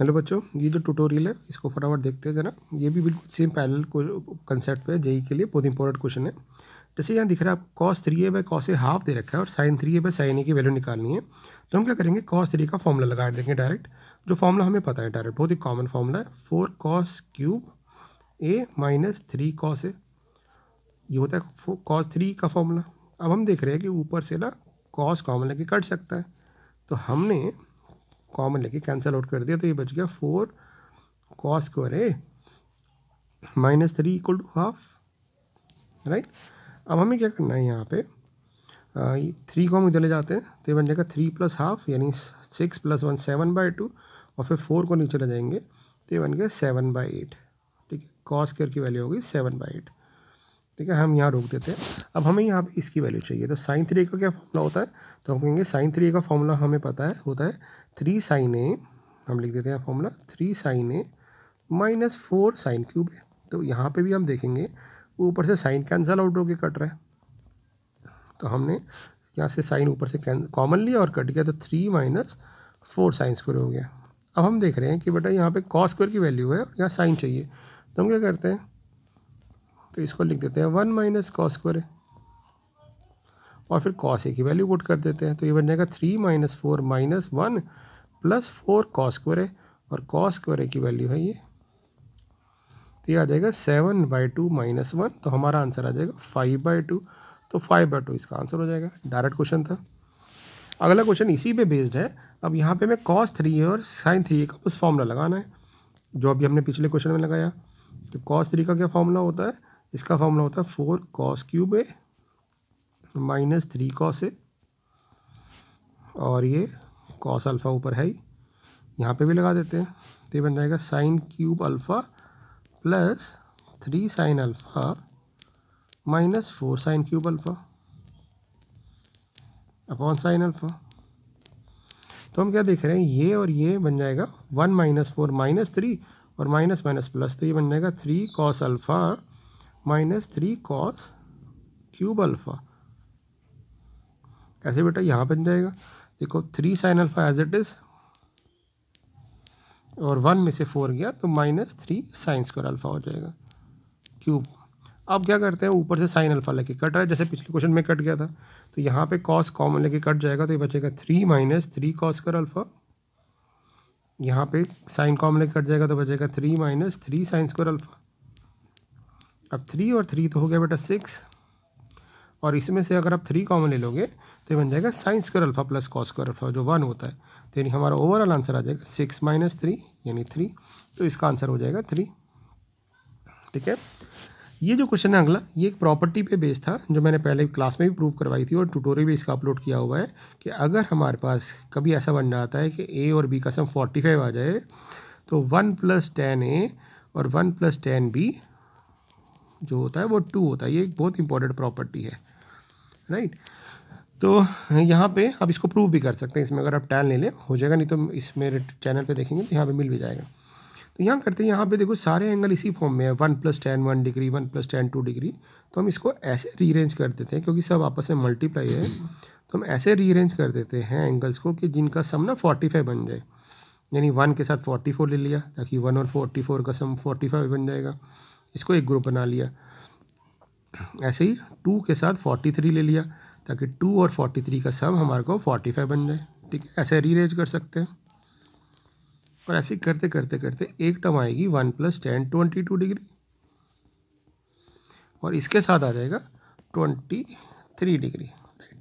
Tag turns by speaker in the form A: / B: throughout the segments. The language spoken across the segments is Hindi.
A: हेलो बच्चों, ये जो ट्यूटोरियल है इसको फटाफट देखते हैं जरा। ये भी बिल्कुल सेम पैरेलल कंसेप्ट पे जेई के लिए बहुत इंपॉर्टेंट क्वेश्चन है। जैसे यहाँ दिख रहा है आपको cos 3a by cos a half दे रखा है और sin 3a by sin a की वैल्यू निकालनी है। तो हम क्या करेंगे, cos 3 का फॉर्मूला लगा देंगे डायरेक्ट। जो फॉर्मूला हमें पता है डायरेक्ट, बहुत ही कॉमन फॉर्मूला है, 4 cos cube a minus 3 cos a। ये होता है cos 3 का फॉर्मूला। अब हम देख रहे हैं कि ऊपर से ना cos कॉमन लेके कट सकता है, तो हमने कॉमन लेके कैंसिल आउट कर दिया, तो ये बच गया 4 cos square a minus 3 equal to half, right. अब हमें क्या करना है, यहाँ पे 3 को हम इधर ले जाते हैं तो ये बन जाएगा 3 प्लस हाफ यानी 6 प्लस 1 7/2, और फिर 4 को नीचे ले जाएंगे तो ये बन गया 7/8। ठीक है, cos स्क्वायर की वैल्यू होगी 7/8। ठीक है, हम यहाँ रोक देते हैं। अब हमें यहाँ पे इसकी वैल्यू चाहिए, तो sin 3 का क्या फॉर्मूला होता है, तो हम कहेंगे sin 3 का फॉर्मूला हमें पता है, होता है 3 sin a, हम लिख देते हैं formula 3 sin a minus 4 sin cube है। तो यहाँ पे भी हम देखेंगे ऊपर से साइन कैंसल आउट होके कट रहा है, तो हमने यहाँ से साइन ऊपर से कॉमन लिया और कट गया, तो 3 माइनस 4 साइन स्क्वायर हो गया। अब हम देख रहे हैं कि बेटा यहाँ पे cos स्क्वायर की वैल्यू है और यहाँ साइन चाहिए, तो हम क्या करते हैं, तो इसको लिख देते हैं 1 माइनस cos स्क्वायर है, और फिर cos a की वैल्यू पुट कर देते हैं, तो ये बन जाएगा 3 minus 4 minus 1 plus 4 cos square है, और cos स्क्वायर a की वैल्यू है ये, तो ये आ जाएगा 7/2 माइनस 1, तो हमारा आंसर आ जाएगा 5/2। तो 5/2 इसका आंसर हो जाएगा। डायरेक्ट क्वेश्चन था। अगला क्वेश्चन इसी पे बेस्ड है। अब यहाँ पे मैं cos 3 और sin 3 का बस फॉर्मूला लगाना है, जो अभी हमने पिछले क्वेश्चन में लगाया। तो cos 3 का क्या फॉर्मूला होता है, इसका फॉर्मूला होता है 4 cos cube a minus 3 cos a, और ये cos अल्फ़ा ऊपर है ही, यहाँ पे भी लगा देते हैं, तो ये बन जाएगा sin cube alpha plus 3 sin alpha minus 4 sin cube alpha upon sin alpha. तो हम क्या देख रहे हैं, ये और ये बन जाएगा 1 माइनस 4 माइनस 3 और माइनस माइनस प्लस, तो ये बन जाएगा 3 cos alpha minus 3 cos cube alpha. ऐसे बेटा यहाँ बन जाएगा, देखो 3 sin alpha as it is, और 1 में से 4 गया तो माइनस 3 sin स्क्वायर अल्फ़ा हो जाएगा क्यूब। अब क्या करते हैं, ऊपर से साइन अल्फ़ा लेके कट रहा है, जैसे पिछले क्वेश्चन में कट गया था, तो यहाँ पे cos कॉमन लेके कट जाएगा, तो ये बचेगा 3 माइनस 3 cos स्क्वायर अल्फ़ा। यहाँ पे साइन कॉमन लेके कट जाएगा तो बचेगा 3 माइनस 3 sin स्क्वायर अल्फ़ा। अब 3 और 3 तो हो गया बेटा 6, और इसमें से अगर आप 3 कॉमन ले लोगे तो ये बन जाएगा sin square alpha plus cos square alpha, जो 1 होता है, तो यानी हमारा ओवरऑल आंसर आ जाएगा 6 माइनस 3 यानी 3, तो इसका आंसर हो जाएगा 3। ठीक है, ये जो क्वेश्चन है अगला, ये एक प्रॉपर्टी पे बेस्ड था, जो मैंने पहले क्लास में भी प्रूव करवाई थी और ट्यूटोरियल भी इसका अपलोड किया हुआ है, कि अगर हमारे पास कभी ऐसा बन जाता है कि a और b का सम 45 आ जाए, तो 1 प्लस 10a और 1 प्लस 10b जो होता है वो 2 होता है। ये एक बहुत इंपॉर्टेंट प्रॉपर्टी है, राइट। तो यहाँ पे आप इसको प्रूव भी कर सकते हैं, इसमें अगर आप टैन ले लें हो जाएगा, नहीं तो इस मेरे चैनल पे देखेंगे तो यहाँ पे मिल भी जाएगा। तो यहाँ करते हैं, यहाँ पे देखो सारे एंगल इसी फॉर्म में है, 1 + 10 1 डिग्री, 1 + 10 2 डिग्री, तो हम इसको ऐसे रीअरेंज कर देते हैं, क्योंकि सब आपस में मल्टीप्लाई है, तो हम ऐसे रीअरेंज कर देते हैं एंगल्स को कि जिनका सम ना 45 बन जाए। यानी 1 के साथ 44 ले लिया, ताकि 1 और 44 का सम 45 बन जाएगा, इसको एक ग्रुप बना लिया। ऐसे ही 2 के साथ 43 ले लिया, ताकि 2 और 43 का सम हमारे को 45 बन जाए। ठीक है, ऐसे रीअरेंज कर सकते हैं, और ऐसे करते करते करते एक टर्म आएगी 1 + 10 22 डिग्री, और इसके साथ आ जाएगा 23 डिग्री,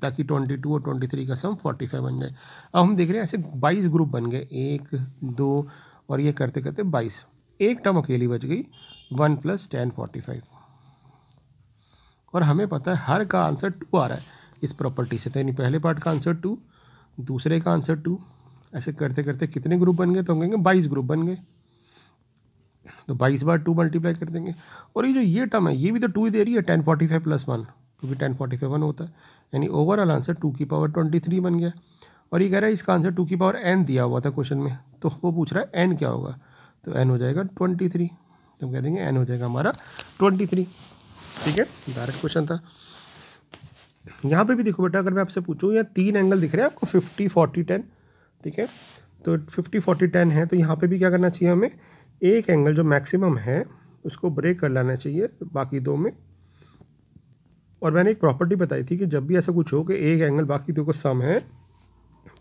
A: ताकि 22 और 23 का सम 45 बन जाए। अब हम देख रहे हैं ऐसे 22 ग्रुप बन गए, 1 2, और ये करते करते 22, एक टर्म अकेली बच गई 1 + 10 45, और हमें पता है हर का आंसर 2 आ रहा है इस प्रॉपर्टी से, तो यानी पहले पार्ट का आंसर 2, दूसरे का आंसर 2, ऐसे करते करते कितने ग्रुप बन गए, तो हम कहेंगे 22 ग्रुप बन गए, तो 22 बार 2 मल्टीप्लाई कर देंगे। और ये जो ये टर्म है ये भी तो 2 ही दे रही है, 10 45 + 1, क्योंकि 10 45 1 होता है, यानी ओवरऑल आंसर 2 की पावर 23 बन गया। और ये कह रहा है इसका आंसर 2 की पावर n दिया हुआ था क्वेश्चन में, तो वो पूछ रहा है n क्या होगा, तो n हो जाएगा 23, तो हम कह देंगे n हो जाएगा हमारा 23। ठीक है, डायरेक्ट क्वेश्चन था। यहाँ पे भी देखो बेटा, अगर मैं आपसे पूछूँ, यहाँ 3 एंगल दिख रहे हैं आपको 50 40 10, ठीक है, तो 50 40 10 है, तो यहाँ पे भी क्या करना चाहिए हमें, एक एंगल जो मैक्सिमम है उसको ब्रेक कर लाना चाहिए बाकी दो में। और मैंने एक प्रॉपर्टी बताई थी कि जब भी ऐसा कुछ हो कि एक एंगल बाकी दो को सम है,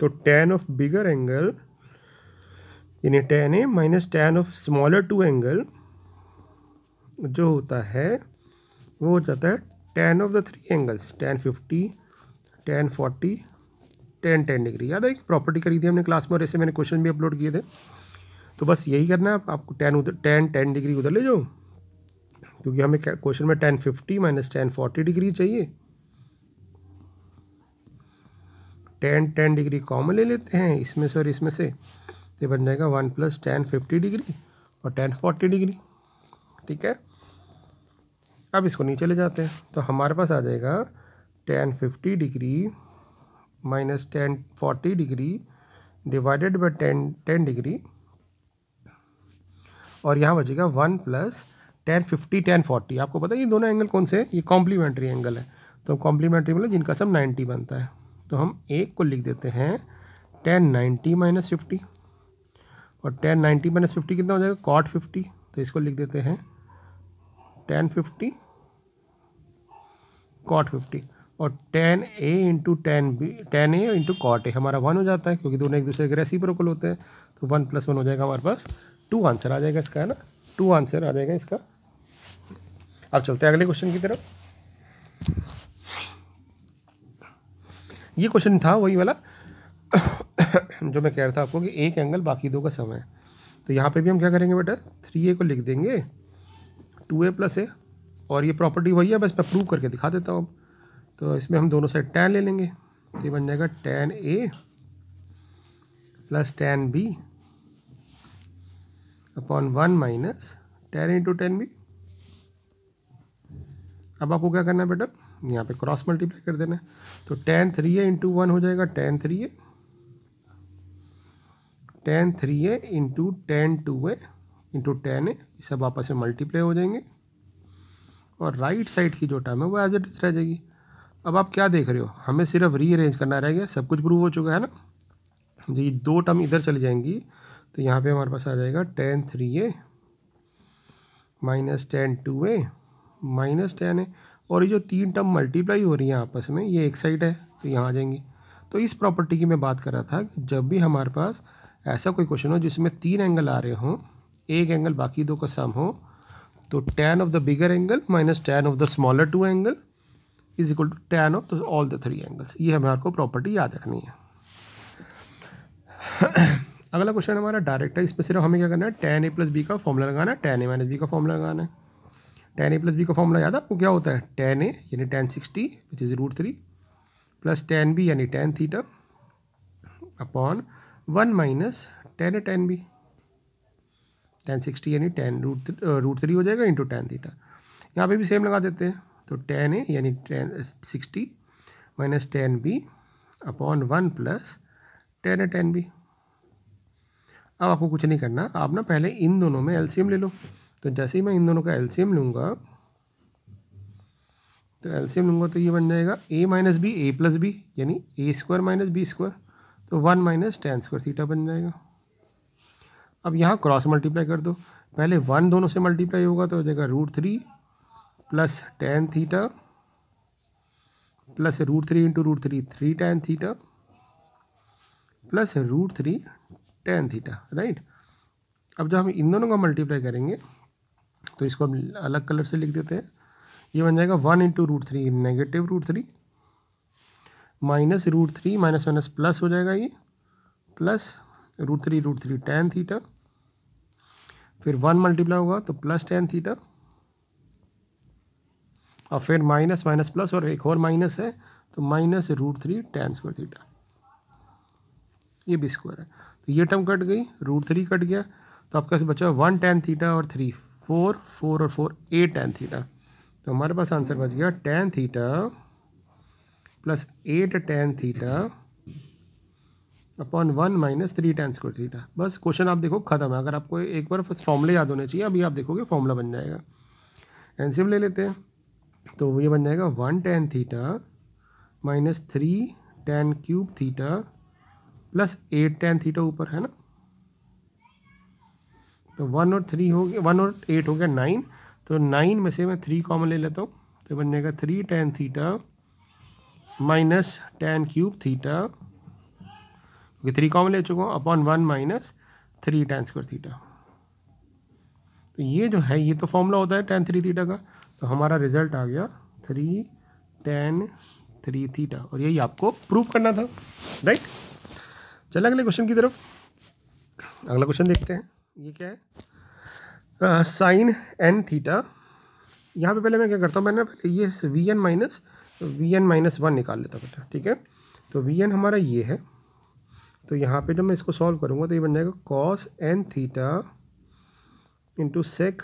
A: तो tan ऑफ बिगर एंगल यानी tan A minus tan of smaller two angle जो होता है वो हो जाता है tan of the three angles, tan 50 tan 40 tan 10 degree. याद है कि प्रॉपर्टी करी थी हमने क्लास में, और ऐसे मैंने क्वेश्चन भी अपलोड किए थे। तो बस यही करना है आपको, tan 10 डिग्री उधर ले जाओ, क्योंकि हमें क्वेश्चन में tan 50 माइनस tan 40 डिग्री चाहिए। tan 10 डिग्री कॉमन ले लेते हैं इसमें से और इसमें से, तो बन जाएगा 1 प्लस tan 50 डिग्री और tan 40 डिग्री। ठीक है, अब इसको नीचे ले जाते हैं, तो हमारे पास आ जाएगा tan 50 degree minus tan 40 degree divided by tan degree, और यहाँ बचेगा 1 प्लस tan 50 tan 40। आपको पता है ये दोनों एंगल कौन से हैं, ये कॉम्प्लीमेंट्री एंगल है। तो कॉम्प्लीमेंट्री मतलब जिनका सम 90 बनता है। तो हम एक को लिख देते हैं tan 90 माइनस 50, और tan 90 माइनस 50 कितना हो जाएगा, cot 50। तो इसको लिख देते हैं tan 50 cot 50, और tan A into tan A into cot A हमारा 1 हो जाता है, क्योंकि दोनों एक दूसरे के रेसिप्रोकल होते हैं। तो 1 प्लस 1 हो जाएगा हमारे पास 2 आंसर आ जाएगा इसका, है ना, 2 आंसर आ जाएगा इसका। अब चलते हैं अगले क्वेश्चन की तरफ। ये क्वेश्चन था वही वाला जो मैं कह रहा था आपको कि एक एंगल बाकी दो का सम है। तो यहाँ पे भी हम क्या करेंगे बेटा, 3A को लिख देंगे 2A प्लस A, और ये प्रॉपर्टी वही है, बस मैं प्रूव करके दिखा देता हूँ। तो इसमें हम दोनों साइड tan ले लेंगे, तो ये बन जाएगा tan A plus tan B upon 1 minus tan into tan B। अब आपको क्या करना है बेटा, यहाँ पे क्रॉस मल्टीप्लाई कर देना है। तो tan 3A इंटू 1 हो जाएगा tan 3A, tan 3A into tan 2A into tan A, ये सब आपस में मल्टीप्लाई हो जाएंगे, और राइट साइड की जो टर्म है वो एज इट इज रह जाएगी। अब आप क्या देख रहे हो, हमें सिर्फ रीअरेंज करना रह गया, सब कुछ प्रूव हो चुका है ना। ये दो टर्म इधर चली जाएंगी, तो यहाँ पे हमारे पास आ जाएगा tan 3A minus tan 2A minus tan A, और ये जो तीन टर्म मल्टीप्लाई हो रही हैं आपस में, ये एक साइड है तो यहाँ आ जाएंगी। तो इस प्रॉपर्टी की मैं बात कर रहा था कि जब भी हमारे पास ऐसा कोई क्वेश्चन हो जिसमें तीन एंगल आ रहे हों, एक एंगल बाकी दो का सम हो, तो tan of the bigger angle minus tan of the smaller two angle is equal to tan of all the three angles. ये हमारे को प्रॉपर्टी याद रखनी है। अगला क्वेश्चन हमारा डायरेक्ट है, इसमें सिर्फ हमें क्या करना है, tan A प्लस बी का फॉर्मूला लगाना है, tan A माइनस बी का फॉर्मूला लगाना है। tan A प्लस बी का फॉर्मूला याद है आपको क्या होता है, tan A यानी tan 60 which is √3 plus tan B यानी tan theta upon 1 minus tan A tan B। tan 60 यानी tan √3 हो जाएगा इंटू tan थीटा। यहाँ पे भी सेम लगा देते हैं, तो tan A यानी tan 60 minus tan B upon 1 plus tan A tan B। अब आपको कुछ नहीं करना, आप ना पहले इन दोनों में एलसीएम ले लो। तो जैसे ही मैं इन दोनों का एलसीएम लूँगा, तो ये बन जाएगा a minus b a plus b यानी a square minus b square, तो 1 माइनस tan स्क्वायर थीटा बन जाएगा। अब यहाँ क्रॉस मल्टीप्लाई कर दो, पहले 1 दोनों से मल्टीप्लाई होगा तो हो जाएगा √3 plus tan theta plus √3 into √3 3 tan theta plus √3 tan theta, right. अब जब हम इन दोनों का मल्टीप्लाई करेंगे तो इसको हम अलग कलर से लिख देते हैं। ये बन जाएगा 1 into √3 negative √3 minus √3 minus minus plus हो जाएगा, ये प्लस √3 tan थीटा, फिर 1 मल्टीप्लाई होगा तो प्लस tan थीटा, और फिर माइनस माइनस प्लस और एक और माइनस है तो माइनस √3 tan स्क्वायर थीटा, ये भी स्क्वायर है। तो ये टर्म कट गई, √3 कट गया, तो आपके पास बचा 1 tan थीटा और 3 4 4 और 4 8 tan थीटा। तो हमारे पास आंसर बच गया tan theta plus 8 tan theta upon 1 minus 3 tan square theta. बस क्वेश्चन आप देखो खत्म है। अगर आपको एक बार फॉर्मूले याद होने चाहिए, अभी आप देखोगे फॉर्मूला बन जाएगा। एलसीएम ले लेते हैं, तो ये बन जाएगा 1 tan theta minus 3 tan cube theta plus 8 tan theta ऊपर है ना, तो 1 और 3 हो गया, 1 और 8 हो गया 9, तो 9 में से मैं 3 कॉमन ले लेता हूँ, तो बन जाएगा 3 tan theta minus tan cube theta, क्योंकि 3 कॉमन ले चुका हूँ, upon 1 minus 3 tan square theta. तो ये जो है ये तो फॉर्मूला होता है tan 3 थीटा का, तो हमारा रिजल्ट आ गया 3 tan 3 थीटा, और यही आपको प्रूव करना था, राइट। चलिए अगले क्वेश्चन की तरफ। अगला क्वेश्चन देखते हैं, ये क्या है, साइन n थीटा। यहाँ पे पहले मैं क्या करता हूँ, मैंने पहले ये वी एन माइनस 1 निकाल लेता हूँ बेटा, ठीक है। तो वी एन हमारा ये है, तो यहाँ पे जब मैं इसको सॉल्व करूँगा तो ये बन जाएगा cos n theta into sec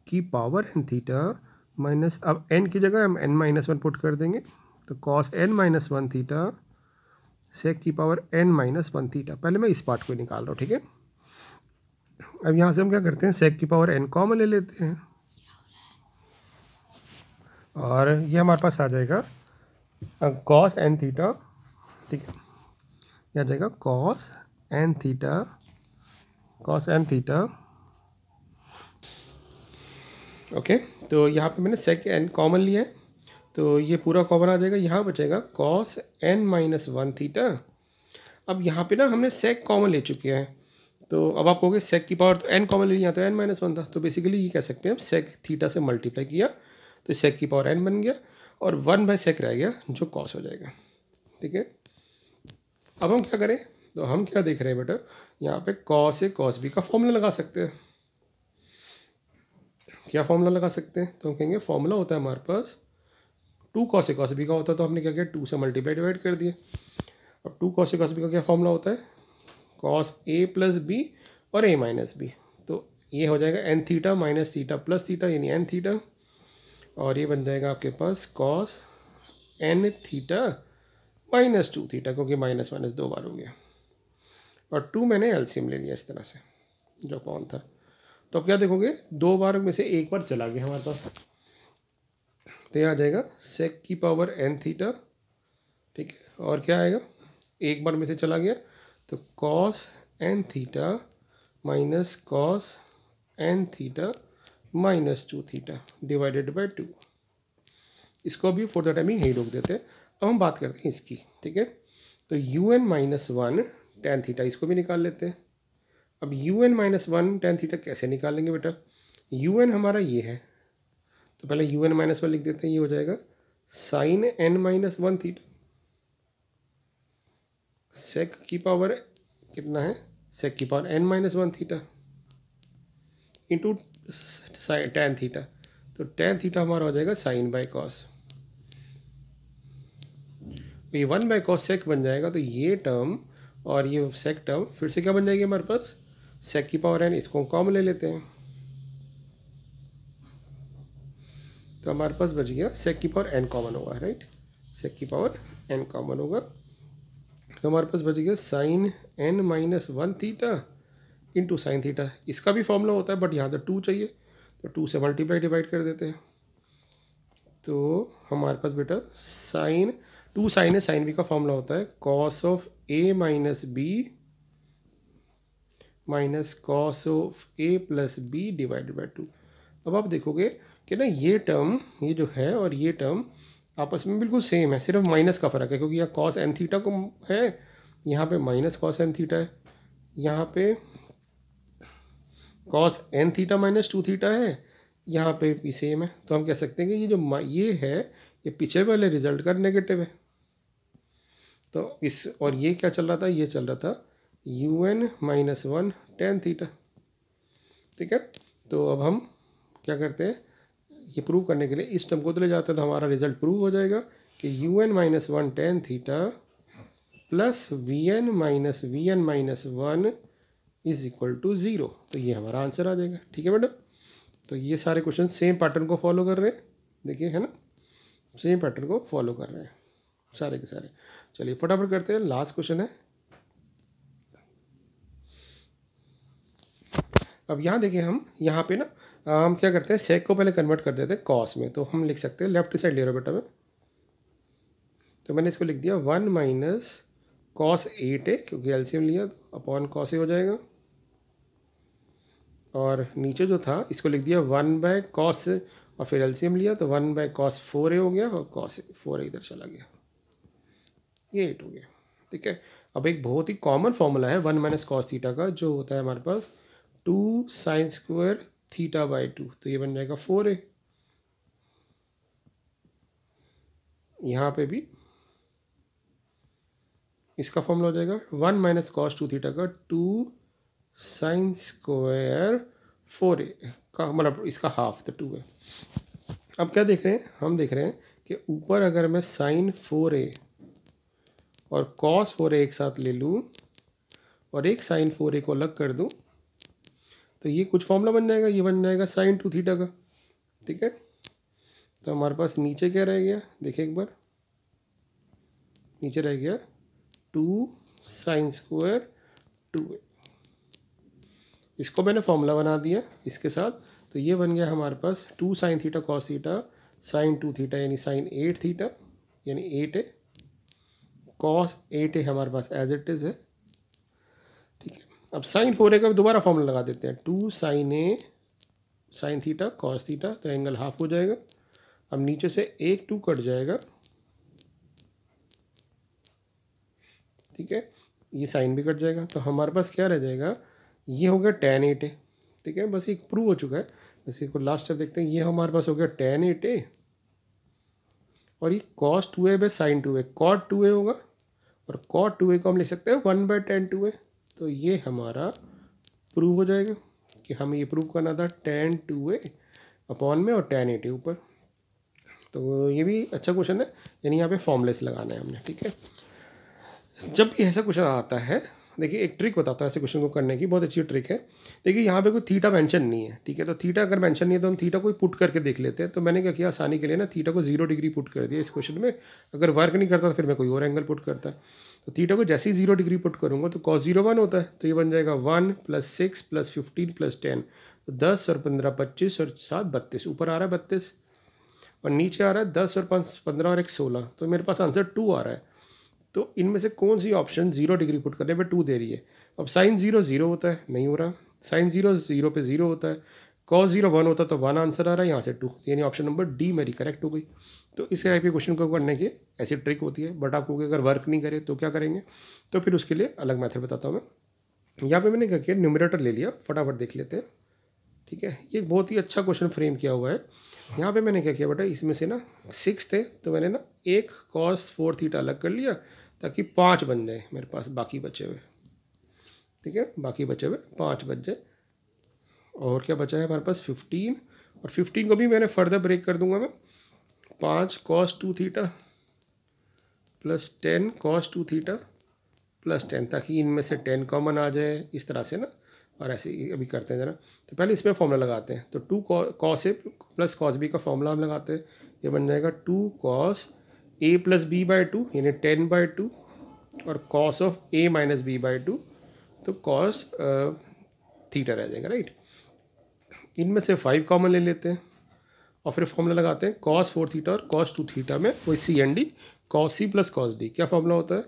A: की पावर n थीटा माइनस, अब n की जगह हम n माइनस 1 पुट कर देंगे, तो cos n minus 1 theta sec की पावर n माइनस 1 थीटा। पहले मैं इस पार्ट को निकाल रहा हूँ, ठीक है। अब यहाँ से हम क्या करते हैं, सेक की पावर n कॉमन ले लेते हैं, और ये हमारे पास आ जाएगा कॉस n थीटा, ठीक है। यह आ जाएगा कॉस n थीटा, ओके। तो यहाँ पे मैंने सेक n कॉमन लिया है, तो ये पूरा कॉमन आ जाएगा, यहाँ बचेगा कॉस n माइनस 1 थीटा। अब यहाँ पे ना हमने सेक कॉमन ले चुके हैं, तो अब आप कहोगे सेक की पावर तो n कॉमन ले लिया, तो n माइनस 1 था, तो बेसिकली ये कह सकते हैं हम सेक थीटा से मल्टीप्लाई किया तो सेक की पावर n बन गया, और 1 बाय सेक रह गया जो कॉस हो जाएगा, ठीक है। अब हम क्या करें, तो हम क्या देख रहे हैं बेटा, यहाँ पे कॉस ए कॉस बी का फॉर्मूला लगा सकते हैं। क्या फॉर्मूला लगा सकते हैं, तो हम कहेंगे फॉर्मूला होता है हमारे पास 2 कॉस ए कॉस बी का होता है, तो हमने क्या किया 2 से मल्टीप्लाई डिवाइड कर दिया। अब 2 कॉस ए कॉस बी का क्या फॉर्मूला होता है, कॉस ए प्लस बी और ए माइनस बी, तो ये हो जाएगा n theta minus theta plus theta यानी एन थीटा, और ये बन जाएगा आपके पास cos N theta minus 2 theta, क्योंकि माइनस माइनस 2 बार हो गया, और 2 मैंने एलसीएम ले लिया इस तरह से जो कौन था। तो अब क्या देखोगे, 2 बार में से 1 बार चला गया हमारे पास, तो यह आ जाएगा सेक की पावर एन थीटा, ठीक है। और क्या आएगा, 1 बार में से चला गया तो cos N theta minus cos N theta minus 2 theta divided by 2। इसको अभी फॉर द टाइमिंग यही रोक देते हैं। अब हम बात करते हैं इसकी, ठीक है। तो U N minus 1 tan theta, इसको भी निकाल लेते हैं। अब U N minus 1 tan theta कैसे निकालेंगे बेटा, यू एन हमारा ये है, तो पहले यू एन माइनस 1 लिख देते हैं, ये हो जाएगा sine N minus 1 theta, sec की पावर कितना है, सेक की power N minus 1 theta into tan theta, तो टेन थीटा हमारा हो जाएगा साइन बाय कॉस, ये 1 बाय कॉस सेक बन जाएगा, तो ये टर्म और ये सेक टर्म फिर से क्या बन जाएगी हमारे पास, सेक की पावर एन, इसको कॉमन ले लेते हैं, तो हमारे पास बच गया सेक की पावर एन कॉमन होगा, राइट, सेक की पावर एन कॉमन होगा, तो हमारे पास बच गया sine N minus 1 theta into sine theta. इसका भी फॉर्मूला होता है बट यहाँ तो 2 चाहिए, तो 2 से मल्टीप्लाई डिवाइड कर देते हैं, तो हमारे पास बेटा साइन 2 साइन है, साइन बी का फॉर्मूला होता है cos of A minus B minus cos of A plus B divided by 2। अब आप देखोगे कि ना ये टर्म, ये जो है और ये टर्म आपस में बिल्कुल सेम है, सिर्फ माइनस का फ़र्क है, क्योंकि यहाँ कॉस एन थीटा को है, यहाँ पे माइनस कॉस एन थीटा है, यहाँ पे cos N theta minus 2 theta है, यहाँ पे भी सेम है। तो हम कह सकते हैं कि ये जो ये है ये पीछे वाले रिजल्ट का नेगेटिव है। तो इस और ये क्या चल रहा था, ये चल रहा था U N minus 1 tan theta, ठीक है। तो अब हम क्या करते हैं, ये प्रूव करने के लिए इस टर्म को तो ले जाते हैं, तो हमारा रिजल्ट प्रूव हो जाएगा कि U N minus 1 tan theta plus V N minus 1 is equal to 0। तो ये हमारा आंसर आ जाएगा, ठीक है बेटा। तो ये सारे क्वेश्चन सेम पैटर्न को फॉलो कर रहे हैं, देखिए है ना, सेम पैटर्न को फॉलो कर रहे हैं सारे के सारे। चलिए फटाफट करते हैं, लास्ट क्वेश्चन है। अब यहाँ देखिए, हम यहाँ पे ना हम क्या करते हैं, सेक को पहले कन्वर्ट कर देते हैं कॉस में, तो हम लिख सकते हैं लेफ्ट साइड ले रहा बेटा मैं, तो मैंने इसको लिख दिया 1 माइनस कॉस 8 है, क्योंकि एलसीएम लिया, तो अपॉन कॉस ए हो जाएगा, और नीचे जो था इसको लिख दिया 1/cos और फिर एलसीएम लिया तो 1/cos 4a हो गया और cos 4a इधर चला गया, ये 8 हो गया। ठीक है, अब एक बहुत ही कॉमन फॉर्मूला है 1 - cos थीटा का, जो होता है हमारे पास 2 sin स्क्वायर θ/2, तो ये बन जाएगा 4a। यहाँ पे भी इसका फॉर्मूला हो जाएगा 1 - cos 2 थीटा का 2 sin स्क्वायर 4a का, मतलब इसका हाफ तो 2 है। अब क्या देख रहे हैं, हम देख रहे हैं कि ऊपर अगर मैं sin 4a और cos 4a एक साथ ले लूँ और एक sin 4a को अलग कर दूँ तो ये कुछ फॉर्मूला बन जाएगा, ये बन जाएगा sin 2 थीटा का। ठीक है, तो हमारे पास नीचे क्या रह गया, देखिए एक बार, नीचे रह गया 2 sin स्क्वायर 2a। इसको मैंने फॉर्मूला बना दिया इसके साथ, तो ये बन गया हमारे पास 2 sin theta cos theta sin 2 theta यानी sin 8 थीटा यानी 8a, cos 8a हमारे पास एज इट इज़ है। ठीक है, अब sin 4a का दोबारा फॉर्मूला लगा देते हैं, 2 sin a sin theta cos theta, तो एंगल हाफ हो जाएगा। अब नीचे से एक 2 कट जाएगा, ठीक है, ये साइन भी कट जाएगा, तो हमारे पास क्या रह जाएगा, ये हो गया tan 8a। ठीक है, बस ये प्रूव हो चुका है। बस इसको लास्ट स्टेप देखते हैं, ये हमारे पास हो गया tan 8a और ये cos 2a/sin 2a, cot 2a होगा और cot 2a को हम लिख सकते हैं 1/tan 2a। तो ये हमारा प्रूव हो जाएगा कि हमें ये प्रूव करना था tan 2a अपॉन में और tan 8a ऊपर। तो ये भी अच्छा क्वेश्चन है, यानी यहाँ पे फॉर्मूलेस लगाना है हमने। ठीक है, जब भी ऐसा क्वेश्चन आता है, देखिए एक ट्रिक बताता है ऐसे क्वेश्चन को करने की, बहुत अच्छी ट्रिक है। देखिए यहाँ पे कोई थीटा मेंशन नहीं है, ठीक है, तो थीटा अगर मेंशन नहीं है तो हम थीटा को पुट करके देख लेते हैं। तो मैंने क्या किया, आसानी के लिए ना थीटा को 0 डिग्री पुट कर दिया इस क्वेश्चन में। अगर वर्क नहीं करता तो फिर मैं कोई और एंगल पुट करता। तो थीटा को जैसे ही 0 डिग्री पुट करूँगा तो cos 0 1 होता है, तो ये बन जाएगा 1 + 6 + 15 + 10, तो 10 और 15 25 और 7 32, ऊपर आ रहा है 32 और नीचे आ रहा है 10 और 5 15 और 1 16, तो मेरे पास आंसर 2 आ रहा है। तो इनमें से कौन सी ऑप्शन 0 डिग्री पुट करने पे 2 दे रही है। अब sin 0 0 होता है, नहीं हो रहा। sin 0 0 पे 0 होता है, cos 0 1 होता है, तो 1 आंसर आ रहा है, यहाँ से 2, यानी ऑप्शन नंबर डी मेरी करेक्ट हो गई। तो इस टाइप के क्वेश्चन को करने की ऐसी ट्रिक होती है, बट आपको अगर वर्क नहीं करे तो क्या करेंगे, तो फिर उसके लिए अलग मेथड बताता हूँ मैं। यहाँ पे मैंने क्या किया, न्यूमरेटर ले लिया, फटाफट देख लेते हैं। ठीक है, ये बहुत ही अच्छा क्वेश्चन फ्रेम किया हुआ है। यहाँ पे मैंने क्या किया बेटा, इसमें से ना 6 थे तो मैंने ना एक cos 4 थीटा अलग कर लिया ताकि 5 बन जाए मेरे पास बाकी बचे हुए। ठीक है, बाकी बचे हुए 5 बच जाए। और क्या बचा है हमारे पास 15, और 15 को भी मैंने फर्दर ब्रेक कर दूंगा मैं, 5 cos 2 theta plus 10 cos 2 theta plus 10, ताकि इनमें से 10 कॉमन आ जाए इस तरह से ना। और ऐसे ही अभी करते हैं ज़रा, तो पहले इसमें फॉर्मूला लगाते हैं। तो 2 cos a plus cos b का फॉर्मूला हम लगाते हैं, ये बन जाएगा 2 cos a + b/2 यानी 10/2 और cos ऑफ a - b/2, तो cos थीटा रह जाएगा, राइट। इनमें से 5 कॉमन ले लेते हैं और फिर फॉर्मूला लगाते हैं cos 4 थीटा और cos 2 थीटा में वही CND, cos c + cos d। क्या फॉर्मूला होता है,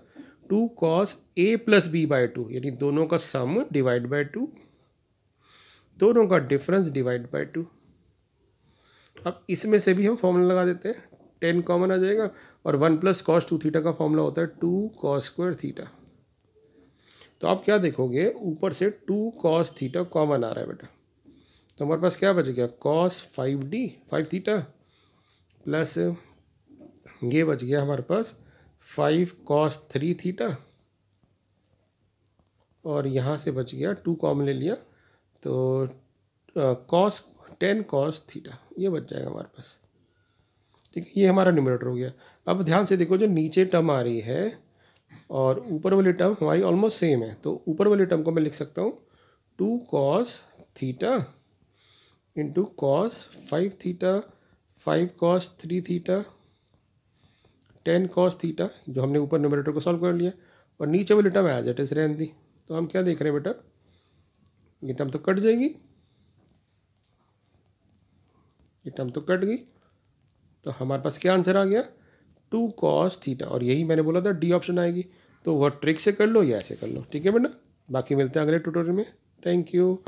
A: 2 cos a + b/2 यानी दोनों का सम डिवाइड बाई 2, दोनों का डिफरेंस डिवाइड बाई 2। अब इसमें से भी हम फॉर्मूला लगा देते हैं, 10 कॉमन आ जाएगा और 1 + cos 2 थीटा का फॉर्मूला होता है 2 cos स्क्वायर थीटा। तो आप क्या देखोगे, ऊपर से 2 cos थीटा कॉमन आ रहा है बेटा, तो हमारे पास क्या बच गया, cos 5 थीटा प्लस ये बच गया हमारे पास 5 cos 3 थीटा, और यहाँ से बच गया 2 कॉमन ले लिया तो cos 10 cos थीटा, ये बच जाएगा हमारे पास। ठीक है, ये हमारा न्यूमरेटर हो गया। अब ध्यान से देखो, जो नीचे टर्म आ रही है और ऊपर वाली टर्म हमारी ऑलमोस्ट सेम है, तो ऊपर वाली टर्म को मैं लिख सकता हूँ 2 cos theta into cos 5 theta 5 cos 3 theta 10 cos theta, जो हमने ऊपर न्यूमरेटर को सॉल्व कर लिया, और नीचे वाली टर्म एज इट इज रहने दी। तो हम क्या देख रहे हैं बेटा, ये टर्म तो कट जाएगी, ये टर्म तो कट गई, तो हमारे पास क्या आंसर आ गया, 2 cos थीटा, और यही मैंने बोला था डी ऑप्शन आएगी। तो वह ट्रिक से कर लो या ऐसे कर लो। ठीक है बेटा, बाकी मिलते हैं अगले ट्यूटोरियल में। Thank you.